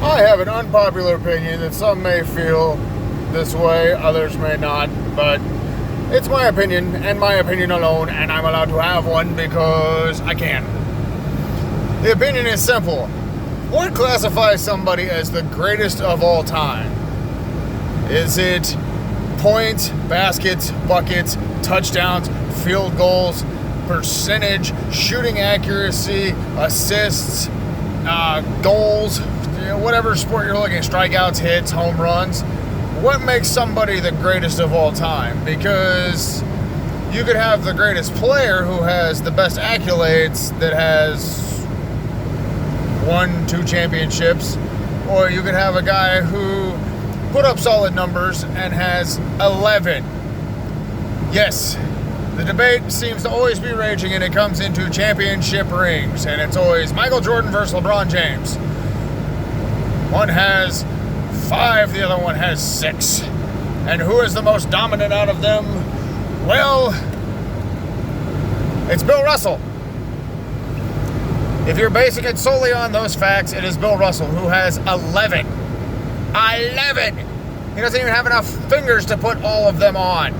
I have an unpopular opinion that some may feel this way, others may not, but it's my opinion and my opinion alone, and I'm allowed to have one because I can. The opinion is simple. What classifies somebody as the greatest of all time? Is it points, baskets, buckets, touchdowns, field goals, percentage, shooting accuracy, assists, goals, whatever sport you're looking at, strikeouts, hits, home runs? What makes somebody the greatest of all time? Because you could have the greatest player who has the best accolades that has won 2 championships, or you could have a guy who put up solid numbers and has 11. Yes, the debate seems to always be raging, and it comes into championship rings, and it's always Michael Jordan versus LeBron James. One has 5, the other one has 6. And who is the most dominant out of them? Well, it's Bill Russell. If you're basing it solely on those facts, it is Bill Russell, who has 11. 11! He doesn't even have enough fingers to put all of them on.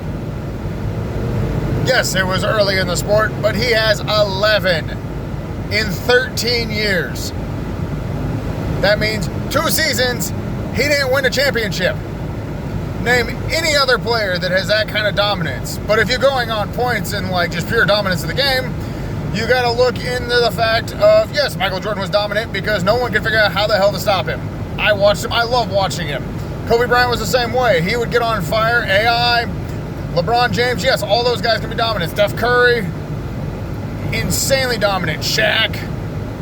Yes, it was early in the sport, but he has 11 in 13 years. That means 2 seasons, he didn't win a championship. Name any other player that has that kind of dominance. But if you're going on points and like just pure dominance of the game, you got to look into the fact of, yes, Michael Jordan was dominant because no one could figure out how the hell to stop him. I watched him. I love watching him. Kobe Bryant was the same way. He would get on fire. AI, LeBron James, yes, all those guys can be dominant. Steph Curry, insanely dominant. Shaq.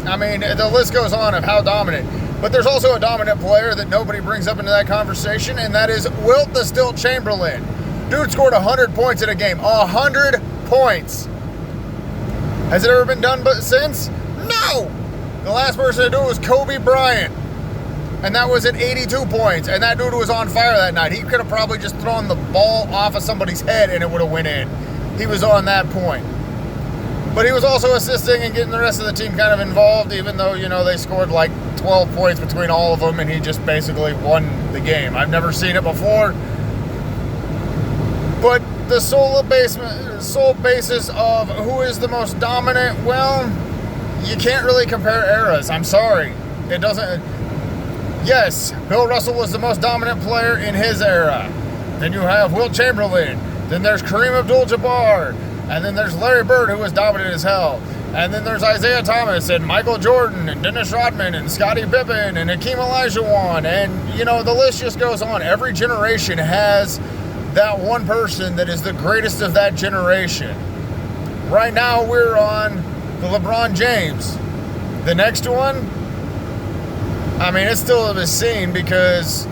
I mean, the list goes on of how dominant. But there's also a dominant player that nobody brings up into that conversation, and that is Wilt the Stilt Chamberlain. Dude scored 100 points in a game. 100 points. Has it ever been done since? No! The last person to do it was Kobe Bryant. And that was at 82 points. And that dude was on fire that night. He could have probably just thrown the ball off of somebody's head and it would have went in. He was on that point. But he was also assisting and getting the rest of the team kind of involved, even though, they scored like 12 points between all of them and he just basically won the game. I've never seen it before. But the sole basis of who is the most dominant, well, you can't really compare eras. I'm sorry. It doesn't. Yes, Bill Russell was the most dominant player in his era. Then you have Wilt Chamberlain. Then there's Kareem Abdul-Jabbar. And then there's Larry Bird, who was dominant as hell. And then there's Isaiah Thomas and Michael Jordan and Dennis Rodman and Scottie Pippen and Hakeem Olajuwon. And, the list just goes on. Every generation has that one person that is the greatest of that generation. Right now, we're on the LeBron James. The next one, it's still to be seen because,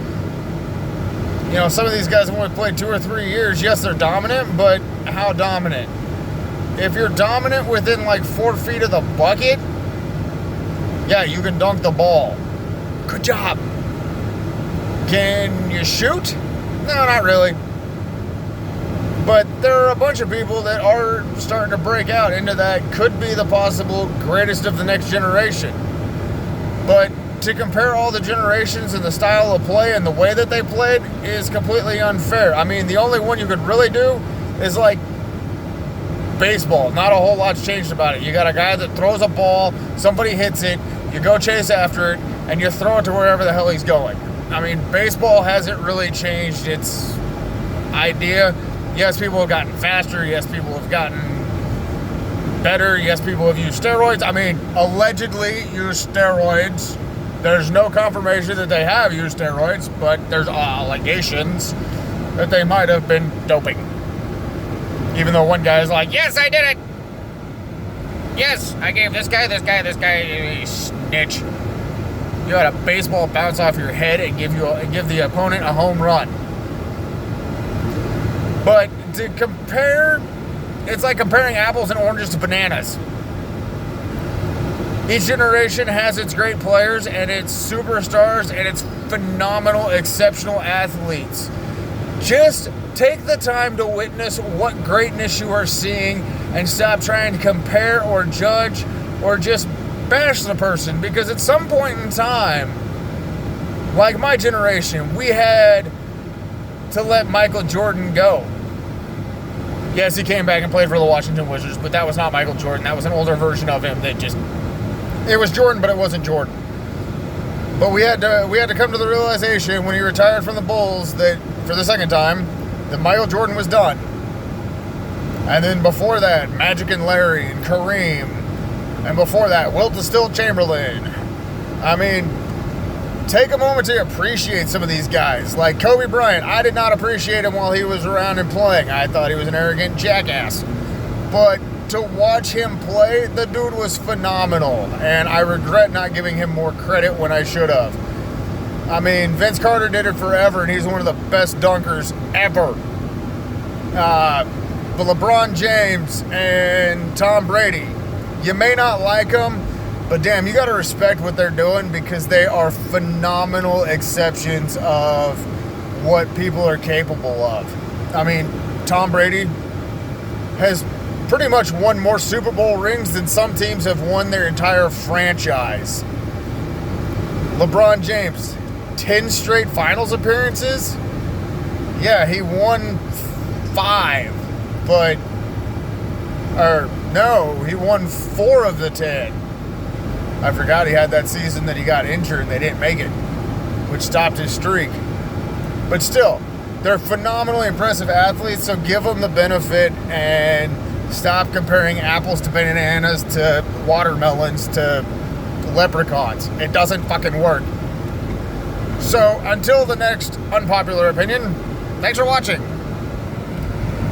some of these guys have only played 2 or 3 years. Yes, they're dominant, but how dominant? If you're dominant within like 4 feet of the bucket, yeah, you can dunk the ball. Good job. Can you shoot? No, not really. But there are a bunch of people that are starting to break out into that could be the possible greatest of the next generation. But to compare all the generations and the style of play and the way that they played is completely unfair. The only one you could really do is like baseball. Not a whole lot's changed about it. You got a guy that throws a ball, somebody hits it, you go chase after it, and you throw it to wherever the hell he's going. Baseball hasn't really changed its idea. Yes, people have gotten faster. Yes, people have gotten better. Yes, people have used steroids. Allegedly used steroids. There's no confirmation that they have used steroids, but there's allegations that they might have been doping. Even though one guy is like, yes, I did it. Yes, I gave this guy, a snitch. You had a baseball bounce off your head and give the opponent a home run. But to compare, it's like comparing apples and oranges to bananas. Each generation has its great players and its superstars and its phenomenal, exceptional athletes. Just take the time to witness what greatness you are seeing and stop trying to compare or judge or just bash the person, because at some point in time, Like my generation, we had to let Michael Jordan go. Yes, he came back and played for the Washington Wizards, but that was not Michael Jordan. That was an older version of him that just... It was Jordan, but it wasn't Jordan. But we had to come to the realization when he retired from the Bulls that, for the second time, that Michael Jordan was done. And then before that, Magic and Larry and Kareem. And before that, Wilt the Still Chamberlain. I mean, take a moment to appreciate some of these guys. Like Kobe Bryant, I did not appreciate him while he was around and playing. I thought he was an arrogant jackass. But to watch him play, the dude was phenomenal. And I regret not giving him more credit when I should have. I mean, Vince Carter did it forever, and he's one of the best dunkers ever. But LeBron James and Tom Brady, you may not like them, but damn, you got to respect what they're doing because they are phenomenal exceptions of what people are capable of. I mean, Tom Brady has pretty much won more Super Bowl rings than some teams have won their entire franchise. LeBron James, 10 straight finals appearances? Yeah, he won 5, but... Or, no, he won 4 of the 10. I forgot he had that season that he got injured and they didn't make it, which stopped his streak. But still, they're phenomenally impressive athletes, so give them the benefit and stop comparing apples to bananas to watermelons to leprechauns. It doesn't fucking work. So, until the next unpopular opinion, thanks for watching.